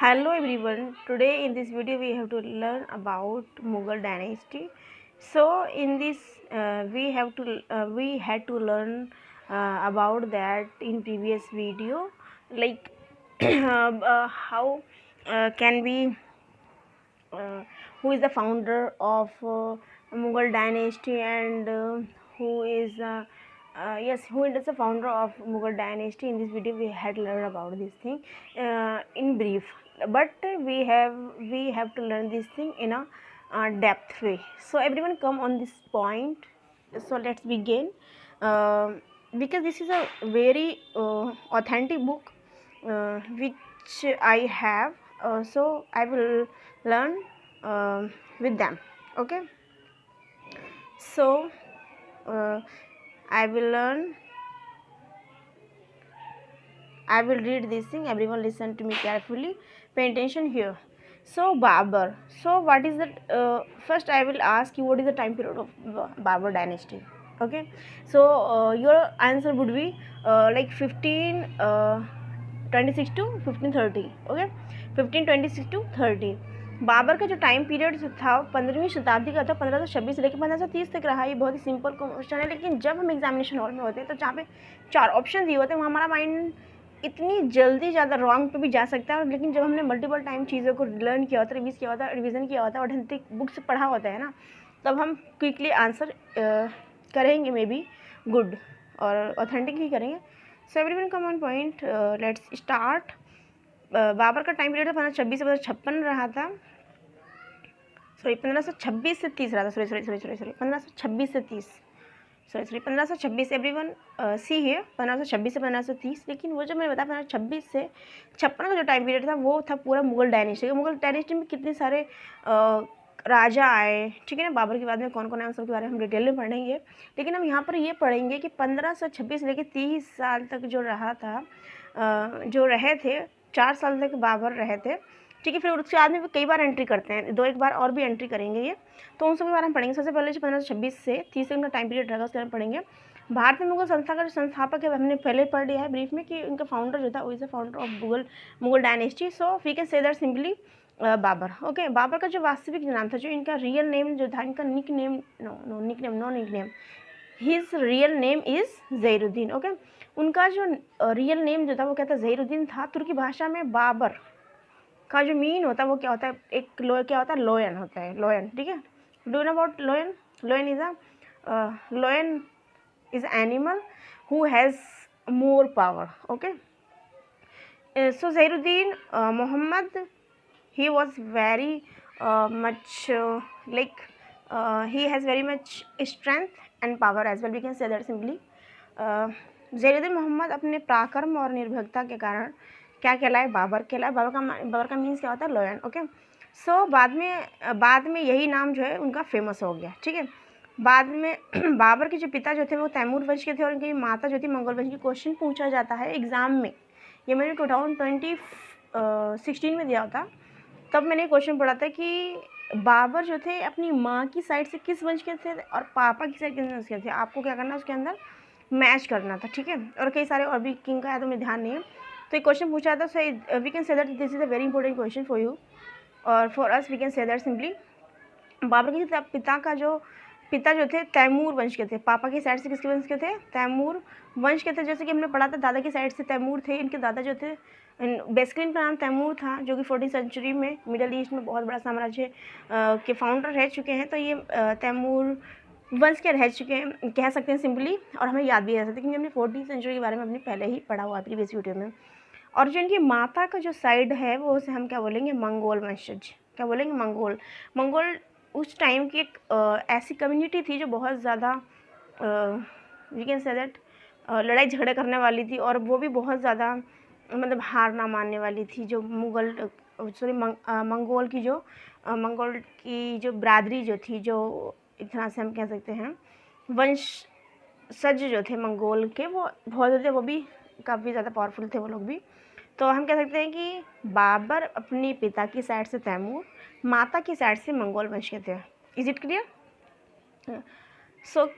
Hello everyone. Today in this video we have to learn about Mughal dynasty. So in this we had to learn about that in previous video, like how can we who is the founder of Mughal dynasty and who is who is the founder of Mughal dynasty. In this video we had learned about this thing in brief, but we have to learn this thing in a depth way. So everyone come on this point. So let's begin, because this is a very authentic book which I have, so I will learn with them. Okay, so uh, I will learn, I will read this thing. Everyone listen to me carefully, pay attention here. So Babur, so what is that? First I will ask you, what is the time period of Babur dynasty? Okay, so your answer would be like 1526 to 1530. Okay, 1526 to 30. Babar का जो time period था 15वीं शताब्दी का था, 1526 से लेकर 1530 तक रहा. ये बहुत ही सिंपल क्वेश्चन है, लेकिन जब हम एग्जामिनेशन हॉल में होते हैं तो जहाँ पे 4 ऑप्शन दिए होते हैं वहाँ हमारा माइंड इतनी जल्दी ज़्यादा रॉन्ग पे भी जा सकता है. लेकिन जब हमने मल्टीपल टाइम चीज़ों को लर्न किया होता है, रिविज़न किया होता है, ऑथेंटिक बुक से पढ़ा होता है ना, तब हम क्विकली आंसर करेंगे, मे बी गुड और ऑथेंटिक ही करेंगे. So everyone come on point, let's start. Babur का टाइम पीरियड था 1526 से 1556 रहा था. 1526 से 30 रहा था. सॉरी 1526 से 30. 1526. एवरीवन सी है 1526 से 1530. लेकिन वो जो मैंने बताया 1526 से 56 का जो टाइम पीरियड था वो था पूरा मुगल डायनेस्टी का. मुगल डायनेस्टी में कितने सारे राजा आए, ठीक है ना. बाबर के बाद में कौन कौन आए उन सब के बारे में हम डिटेल में पढ़ेंगे. लेकिन हम यहाँ पर ये पढ़ेंगे कि 1526 से लेकर 30 साल तक जो रहा था, जो रहे थे 4 साल तक बाबर रहे थे, ठीक है. फिर उसके बाद में कई बार एंट्री करते हैं, 2 एक बार और भी एंट्री करेंगे ये, तो उन सब के बारे में पढ़ेंगे. सबसे पहले जो 1526 से 30 तक का टाइम पीरियड रहेगा उसके बारे में पढ़ेंगे. भारत में मुगल संस्था का जो संस्थापक है हमने पहले पढ़ लिया है ब्रीफ में कि उनका फाउंडर जो था वो is the founder of Mughal dynasty. So we can say that simply Babur. Okay, Babur का जो वास्तविक नाम था, जो इनका रियल नेम जो था, इनका nickname no nickname, his real name is Zahiruddin. Okay, उनका जो रियल नेम जो था वो क्या था, ज़हीरुद्दीन था. तुर्की भाषा में बाबर का जो मीन होता है वो क्या होता है, एक क्या होता है, लोयन होता है. लोयन, ठीक है. Do you know about lion? Lion is animal who has more power. Okay, so Zahiruddin Mohammad, he was very much he has very much strength and power as well. We can say that simply. Zahiruddin Mohammad अपने पराक्रम और निर्भीकता के कारण क्या कहलाए, बाबर कहलाए. बाबर का मीन्स क्या होता है, लोयन. ओके, सो बाद में यही नाम जो है उनका फेमस हो गया, ठीक है. बाद में बाबर के जो पिता जो थे वो तैमूर वंश के थे और उनकी माता जो थी मंगोल वंश की. क्वेश्चन पूछा जाता है एग्ज़ाम में, ये मैंने 2016 में दिया होता, तब मैंने क्वेश्चन पढ़ा था कि बाबर जो थे अपनी माँ की साइड से किस वंश के थे और पापा की साइड किस वंश के थे. आपको क्या करना है, उसके अंदर मैच करना था, ठीक है. और कई सारे और भी किंग का है तो मुझे ध्यान नहीं है. तो एक क्वेश्चन पूछा था. So we can say that this is a very important question for you और for us. We can say that simply Babur के पिता जो थे तैमूर वंश के थे. पापा की साइड से किसके वंश के थे, तैमूर वंश के थे. जैसे कि हमने पढ़ा था दादा की साइड से तैमूर थे. इनके दादा जो थे, बेसिकली इनका नाम तैमूर था, जो कि 14वीं सेंचुरी में मिडल ईस्ट में बहुत बड़ा साम्राज्य के फाउंडर रह चुके हैं. तो ये तैमूर वंश के रह चुके हैं, कह सकते हैं सिंपली, और हमें याद भी रह सकते हैं क्योंकि हमने 14वीं सेंचुरी के बारे में अपने पहले ही पढ़ा हुआ प्रीवियस वीडियो में. और जो इनकी माता का जो साइड है वो उसे हम क्या बोलेंगे, मंगोल वंशज. क्या बोलेंगे, मंगोल उस टाइम की एक ऐसी कम्युनिटी थी जो बहुत ज़्यादा वी कैन से दैट लड़ाई झगड़े करने वाली थी, और वो भी बहुत ज़्यादा मतलब हार ना मानने वाली थी. जो मंगोल की जो बिरादरी जो थी, जो एक तरह से हम कह सकते हैं वंशज जो थे मंगोल के, वो बहुत ज़्यादा, वो भी काफ़ी ज़्यादा पावरफुल थे वो लोग भी. तो हम कह सकते हैं कि बाबर अपने पिता की साइड से तैमूर, माता की साइड से मंगोल वंश के थे. Is it clear? सो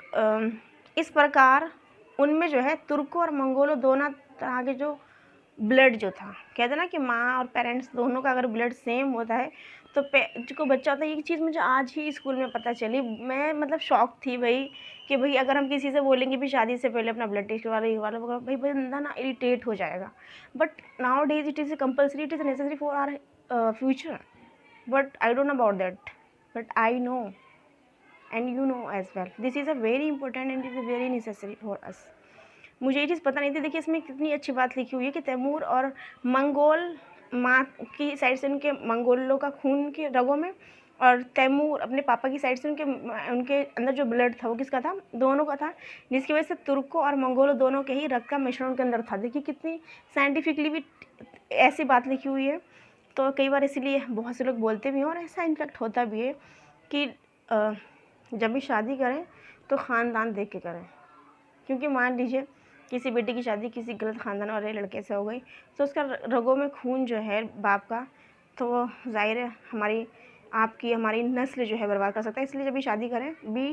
इस प्रकार उनमें जो है तुर्कों और मंगोलों दोनों तरह के जो ब्लड जो था, कहते हैं ना कि माँ और पेरेंट्स दोनों का अगर ब्लड सेम होता है तो जो बच्चा होता है, ये चीज़ मुझे आज ही स्कूल में पता चली। मैं मतलब शॉक थी भाई कि भाई अगर हम किसी से बोलेंगे भी शादी से पहले अपना ब्लड टेस्ट करवा लो, ये वाला भाई बंदा ना इरिटेट हो जाएगा। But nowadays it is compulsory, it is necessary for our future, but I don't know about that, but I know and you know as well, this is a very important and it is very necessary for us. मुझे ये चीज़ पता नहीं थी। देखिए इसमें कितनी अच्छी बात लिखी हुई है कि तैमूर और मंगोल माँ की साइड से उनके मंगोलों का खून के रगों में, और तैमूर अपने पापा की साइड से उनके अंदर जो ब्लड था वो किसका था, दोनों का था, जिसकी वजह से तुर्कों और मंगोलों दोनों के ही रक्त का मिश्रण उनके अंदर था। देखिए कितनी साइंटिफिकली भी ऐसी बात लिखी हुई है। तो कई बार इसीलिए बहुत से लोग बोलते भी हैं और ऐसा इनफैक्ट होता भी है कि जब भी शादी करें तो ख़ानदान देख के करें, क्योंकि मान लीजिए किसी बेटी की शादी किसी गलत ख़ानदान वाले लड़के से हो गई तो उसका रगों में खून जो है बाप का, तो वो ज़ाहिर है हमारी आपकी हमारी नस्ल जो है बर्बाद कर सकता है। इसलिए जब भी शादी करें be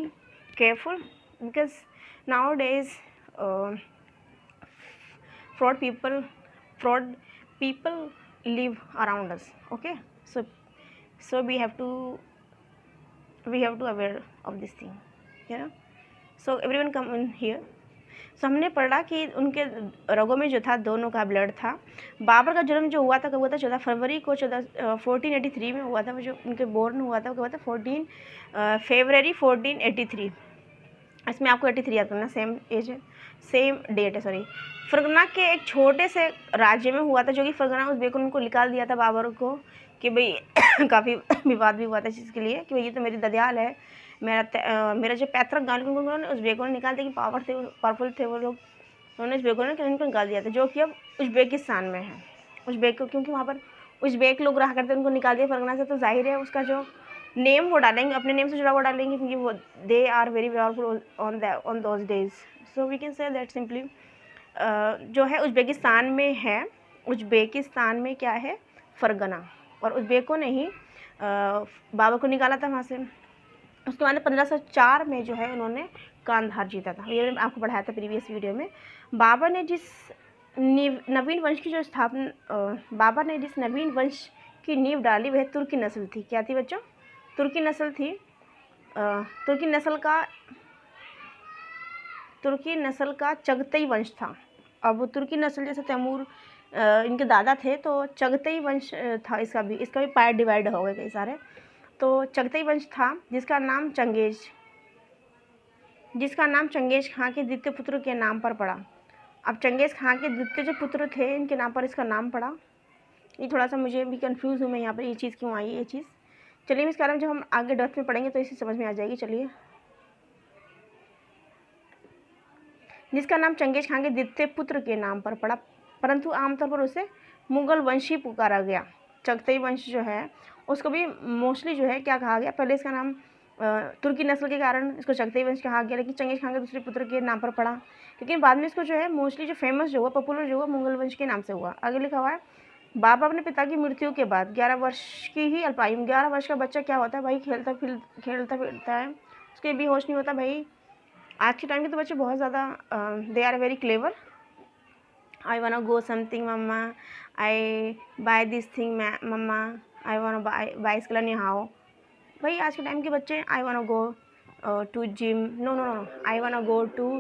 careful, because now days fraud people fraud people live around us, okay, so we have to aware of this thing, you know, so everyone come in here। सो हमने पढ़ा कि उनके रगों में जो था दोनों का ब्लड था। बाबर का जन्म जो हुआ था कब हुआ था, 14 फरवरी को 1483 में हुआ था। वो जो उनके बोर्न हुआ था वो कब हुआ था, 14 फरवरी 1483। इसमें आपको 83 याद करना, सेम एज है, सेम डेट है, सॉरी। फरगना के एक छोटे से राज्य में हुआ था, जो कि फरगना उज़्बेक उनको निकाल दिया था बाबर को कि भाई काफ़ी विवाद भी हुआ था चीज़ के लिए कि भाई ये तो मेरी ददियाल है, मेरा जो पैतृक गांव उन्होंने उज़्बेकों ने निकाल दिया कि पावरफुल थे वो लोग, उन्होंने उज़्बेकों ने उनको निकाल दिया था, जो कि अब उज़्बेकिस्तान में है। उज़्बेक क्योंकि वहाँ पर उज़्बेक लोग रहा करते, उनको निकाल दिया फरगना से, तो जाहिर है उसका जो नेम वो डालेंगे, अपने नेम से जुड़ा हुआ डालेंगे, क्योंकि वो they are very powerful on those days. So we can say that simply जो है उज़्बेकिस्तान में है, उज़्बेकिस्तान में क्या है, फरगना, और उज़्बेकों ने ही बाबर को निकाला था वहाँ से। उसके बाद 1504 में जो है उन्होंने कांधार जीता था, ये मैंने आपको पढ़ाया था प्रीवियस वीडियो में। बाबर ने जिस नवीन वंश की जो स्थापना बाबर ने जिस नवीन वंश की नींव डाली वह तुर्की नस्ल थी। क्या थी बच्चों, तुर्की नस्ल थी। तुर्की नस्ल का चगतई वंश था। अब वो तुर्की नस्ल जैसे तैमूर इनके दादा थे, तो चगतई वंश था इसका भी पार्ट डिवाइड हो गए कई सारे। तो चगतई वंश था जिसका नाम चंगेज खां के द्वितीय पुत्र के नाम पर पड़ा। अब चंगेज खां के द्वितीय जो पुत्र थे इनके नाम पर इसका नाम पड़ा। ये थोड़ा सा मुझे भी कंफ्यूज हूँ मैं यहाँ पर, ये चीज़ क्यों आई ये चीज़। चलिए इसके बारे में जब हम आगे डेप्थ में पढ़ेंगे तो इसे समझ में आ जाएगी। चलिए, जिसका नाम चंगेज खां के द्वितीय पुत्र के नाम पर पड़ा, परंतु आमतौर पर उसे मुगल वंशी पुकारा गया। चगतई वंश जो है उसको भी मोस्टली जो है क्या कहा गया, पहले इसका नाम तुर्की नस्ल के कारण इसको चगतई वंश कहा गया, लेकिन चंगेज खां के दूसरे पुत्र के नाम पर पड़ा। लेकिन बाद में इसको जो है मोस्टली जो फेमस जो हुआ, पॉपुलर जो हुआ, मुगल वंश के नाम से हुआ। आगे लिखा हुआ है, बाबा अपने पिता की मृत्यु के बाद 11 वर्ष की ही अल्पायु, 11 वर्ष का बच्चा क्या होता है भाई, खेलता फिरता है, उसके भी होश नहीं होता भाई। आज के टाइम के तो बच्चे बहुत ज़्यादा they are very clever. I wanna go something mamma, I buy this thing mamma, I wanna buy इसके लिए हाओ। भाई आज के टाइम के बच्चे I wanna go to gym, no no no, I wanna go to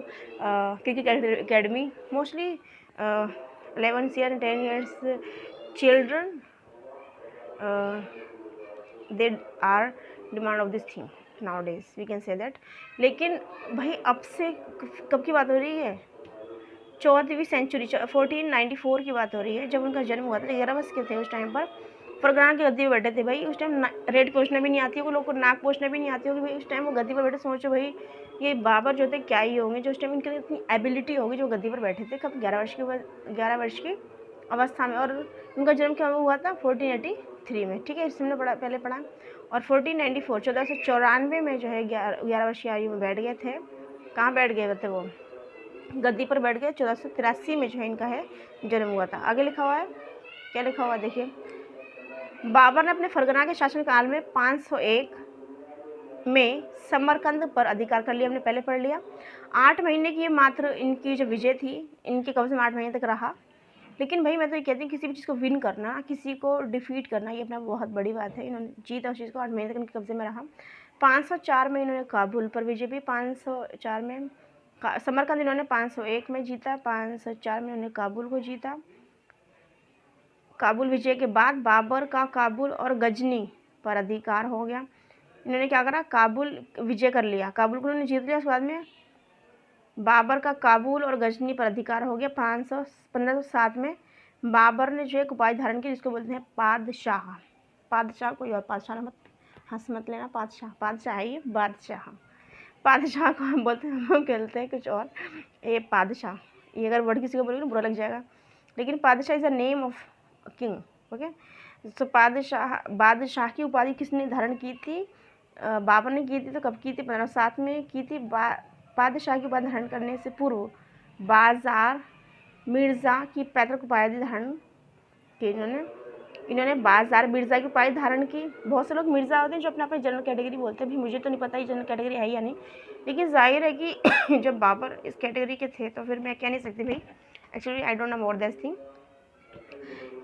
cricket academy. Mostly 11 year 10 years children they are demand of this thing nowadays, we can say that। लेकिन भाई अब से कब की बात हो रही है, 14वीं सेंचुरी 1494 की बात हो रही है, जब उनका जन्म हुआ था। 11 वर्ष के थे उस टाइम पर, फरगना की गद्दी पर बैठे थे। भाई उस टाइम रेड पोछना भी नहीं आती होगी लोग को, नाक पोछना भी नहीं आती होगी। भाई उस टाइम वो गद्दी पर बैठे, सोचो भाई ये बाबर जो थे क्या ही होंगे, जो उस टाइम इनके इतनी एबिलिटी होगी जो गद्दी पर बैठे थे। कब, 11 वर्ष की अवस्था में। और उनका जन्म क्या हुआ था, 1483 में, ठीक है, इसमें हमने पहले पढ़ा। और 1494 1494 में जो है 11 वर्ष की आयु में बैठ गए थे। कहाँ बैठ गए थे वो, गद्दी पर बैठ गए। 1483 में जो है इनका है जन्म हुआ था। आगे लिखा हुआ है, क्या लिखा हुआ है देखिए, बाबर ने अपने फरगना के शासनकाल में 501 में समरकंद पर अधिकार कर लिया, हमने पहले पढ़ लिया। 8 महीने की मात्र इनकी जो विजय थी, इनके कब्जे में 8 महीने तक रहा। लेकिन भाई मैं तो ये कहती हूँ किसी भी चीज़ को विन करना, किसी को डिफीट करना, ये अपना बहुत बड़ी बात है। इन्होंने जीता उस चीज़ को, 8 महीने तक इनके कब्जे में रहा। 504 में इन्होंने काबुल पर विजय भी, 504 में समरकंद इन्होंने 501 में जीता, 504 में इन्होंने काबुल को जीता। काबुल विजय के बाद बाबर का काबुल और गजनी पर अधिकार हो गया। इन्होंने क्या करा, काबुल विजय कर लिया, काबुल को उन्होंने जीत लिया। उसके बाद में बाबर का काबुल और गजनी पर अधिकार हो गया। 1507 में बाबर ने जो एक उपाधि धारण की जिसको बोलते हैं पादशाह। पादशाह कोई और पादशाह मत हंस मत लेना, पादशाह है ये, बादशाह। पादशाह को हम बोलते हैं, हम लोग कहते हैं कुछ और, ये पादशाह, ये अगर वर्ड किसी को बोलोगे ना बुरा लग जाएगा, लेकिन पादशाह is a name of king. Okay, तो बादशाह की उपाधि किसने धारण की थी, बाबर ने की थी। तो कब की थी, 1507 में की थी। बादशाह की उपाधि धारण करने से पूर्व बाजार मिर्ज़ा की पैतृक उपाधि धारण की इन्होंने बाजार मिर्ज़ा की उपाधि धारण की। बहुत से लोग मिर्ज़ा होते हैं जो अपना जनरल कैटेगरी बोलते हैं, भी मुझे तो नहीं पता ये जनरल कैटेगरी है या नहीं, लेकिन जाहिर है कि जब बाबर इस कैटेगरी के थे तो फिर मैं कह नहीं सकती भाई, actually I don't know about this thing.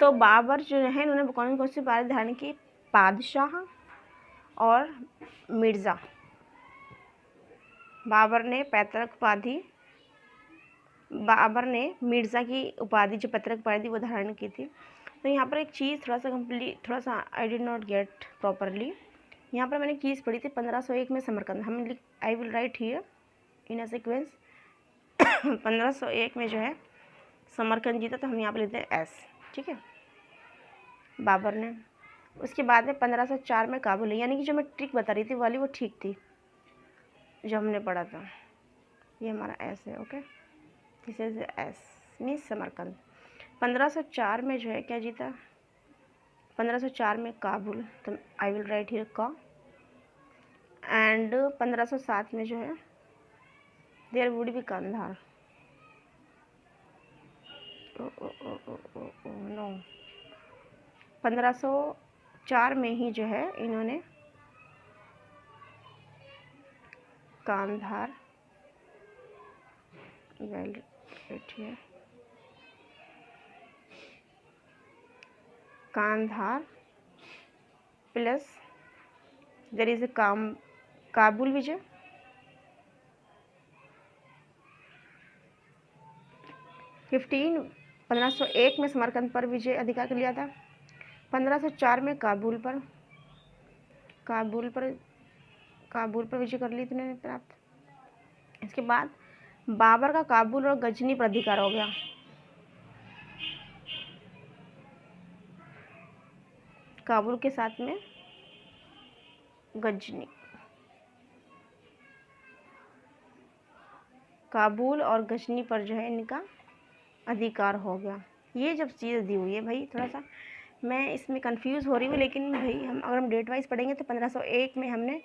तो बाबर जो है उन्होंने कौन कौन सी उपाधि धारण की, बादशाह और मिर्ज़ा। बाबर ने मिर्ज़ा की उपाधि जो पैतृक उपाधि वो धारण की थी। तो यहाँ पर एक चीज़ थोड़ा सा I did not gate properly. यहाँ पर मैंने चीज़ पढ़ी थी 1501 में समरकंद, आई will write here in a sequence. 1501 में जो है समरकंद जीता, तो हम यहाँ पर लेते हैं एस, ठीक है, बाबर ने। उसके बाद में 1504 में काबुल, यानी कि जो मैं ट्रिक बता रही थी वाली वो ठीक थी जो हमने पढ़ा था। ये हमारा एस है, okay, this is S means Samarkand. 1504 में जो है क्या जीता, 1504 में काबुल, तो आई विल राइट हियर का। एंड 1507 में जो है there would be Kandahar, no, 1504 में ही जो है इन्होंने Kandahar, Kandahar plus there is a Kabul विजय, 1501 में समरकंद पर विजय अधिकार कर लिया था। 1504 में काबुल पर विजय कर ली थी उन्होंने प्राप्त। इसके बाद बाबर का काबुल और गजनी पर अधिकार हो गया। काबुल के साथ में गजनी, काबुल और गजनी पर जो है इनका अधिकार हो गया। ये जब चीज़ दी हुई है भाई, थोड़ा सा मैं इसमें कंफ्यूज हो रही हूँ, लेकिन भाई अगर हम डेट वाइज पढ़ेंगे तो 1501 में हमने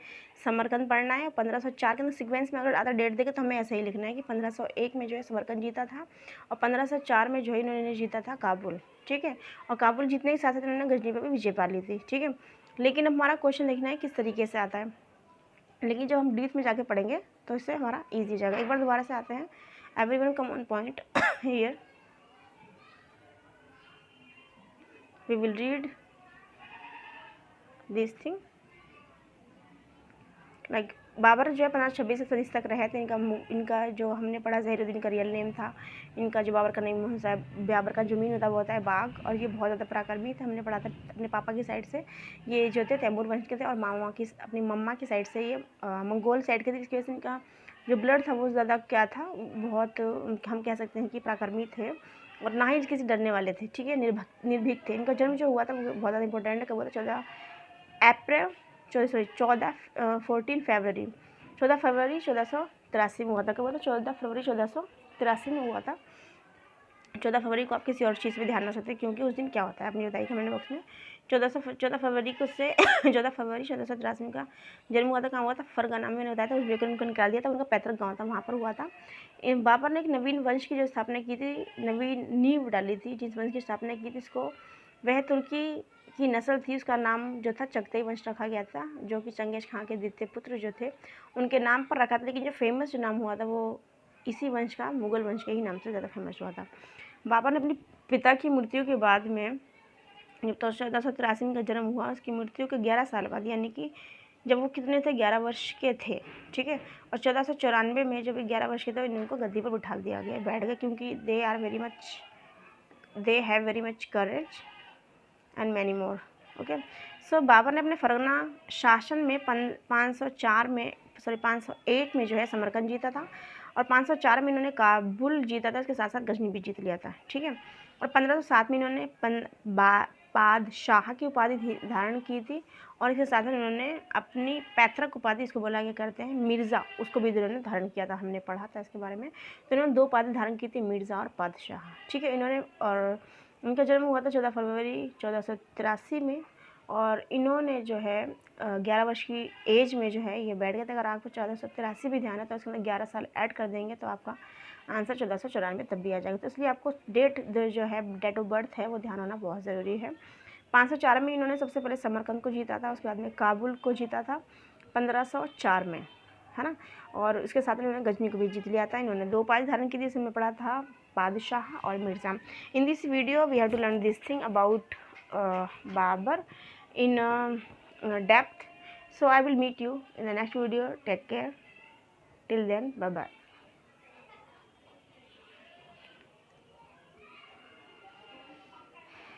समरकंद पढ़ना है, और 1504 के अंदर सीक्वेंस में अगर आधा डेट देगा तो हमें ऐसे ही लिखना है कि 1501 में जो है समरकंद जीता था, और 1504 में जो है इन्होंने जीता था काबुल, ठीक है, और काबुल जीतने के साथ साथ इन्होंने गजनी पर भी विजय पा ली थी, ठीक है। लेकिन अब हमारा क्वेश्चन देखना है किस तरीके से आता है, लेकिन जब हम डीप में जाके पढ़ेंगे तो इससे हमारा ईजी हो जाएगा। एक बार दोबारा से आते हैं, everyone come on point here, we will read this thing like Babur जो है 1526 से 30 तक रहे थे। इनका जो हमने पढ़ा ज़हीरुद्दीन का रियल नेम था, इनका जो बाबर का नेम होता है, बाबर का ज़मीन होता है वो होता है बाग, और ये बहुत ज़्यादा पराक्रमी थे। हमने पढ़ा था अपने पापा की साइड से ये जो थे तैमूर वंश के थे, और अपनी मम्मा की साइड से ये मंगोल साइड के थे, जिसकी वजह से इनका जो ब्लड था वो ज़्यादा क्या था, बहुत हम कह सकते हैं कि पराक्रमी थे, और ना ही किसी डरने वाले थे, ठीक है, निर्भीक थे। इनका जन्म जो हुआ था वो बहुत ज़्यादा इंपॉर्टेंट है, कब हुआ था, 14 फरवरी 1483 में हुआ था। कब हुआ था, 14 फरवरी 1483 में हुआ था। 14 फरवरी को आप किसी और चीज़ पे ध्यान रख सकते हैं, क्योंकि उस दिन क्या होता है आपने बताइए कमेंट बॉक्स में। 14 फरवरी को से 14 फरवरी 1483 का जन्म हुआ था। कहाँ हुआ था, फरगना में, बताया था, उस उनको निकाल दिया था, उनका पैतृक गाँव था, वहाँ पर हुआ था। बाबर ने एक नवीन वंश की जो स्थापना की थी, नवीन नींव डाली थी, जिस वंश की स्थापना की थी इसको, वह तुर्की की नस्ल थी, उसका नाम जो था चगताई वंश रखा गया था, जो कि चंगेज खां के द्वितीय पुत्र जो थे उनके नाम पर रखा था। लेकिन जो फेमस जो नाम हुआ था वो इसी वंश का, मुगल वंश के ही नाम से ज़्यादा फेमस हुआ था। बाबर ने अपने पिता की मृत्यु के बाद में, जब तो 1483 में का जन्म हुआ, उसकी मृत्यु के 11 साल बाद, यानी कि जब वो कितने थे, 11 वर्ष के थे, ठीक है। और 1494 में जब 11 वर्ष के थे, इनको गद्दी पर बिठा दिया गया, बैठ गए, क्योंकि they have very much courage and many more. Okay, so Babur ने अपने फरगना शासन में 508 में जो है समरकंद जीता था, और 504 में इन्होंने काबुल जीता था, उसके साथ साथ गजनी भी जीत लिया था, ठीक है। और 1507 में इन्होंने बादशाह की उपाधि धारण की थी, और इसके साथ में उन्होंने अपनी पैतृक उपाधि, इसको बोला गया करते हैं मिर्ज़ा, उसको भी इन्होंने धारण किया था, हमने पढ़ा था इसके बारे में। तो इन्होंने 2 उपाधि धारण की थी, मिर्ज़ा और बादशाह, ठीक है। इन्होंने, और इनका जन्म हुआ था 14 फरवरी 1483 में, और इन्होंने जो है 11 वर्ष की एज में जो है ये बैठ गए थे। अगर आपको 1483 भी ध्यान है तो उसके अंदर 11 साल ऐड कर देंगे तो आपका आंसर 1494 तब भी आ जाएगा। तो इसलिए आपको डेट जो है, डेट ऑफ बर्थ है, वो ध्यान होना बहुत ज़रूरी है। 504 में इन्होंने सबसे पहले समरकंद को जीता था, उसके बाद में काबुल को जीता था 1504 में, है ना। और उसके साथ में इन्होंने गजनी को भी जीत लिया था। इन्होंने 2 उपाधि धारण की थी, इसमें पढ़ा था बादशाह और मिर्ज़ा। In this video we have to learn this thing about Babur in depth. So I will meet you in the next video. Take care. Till then, bye bye.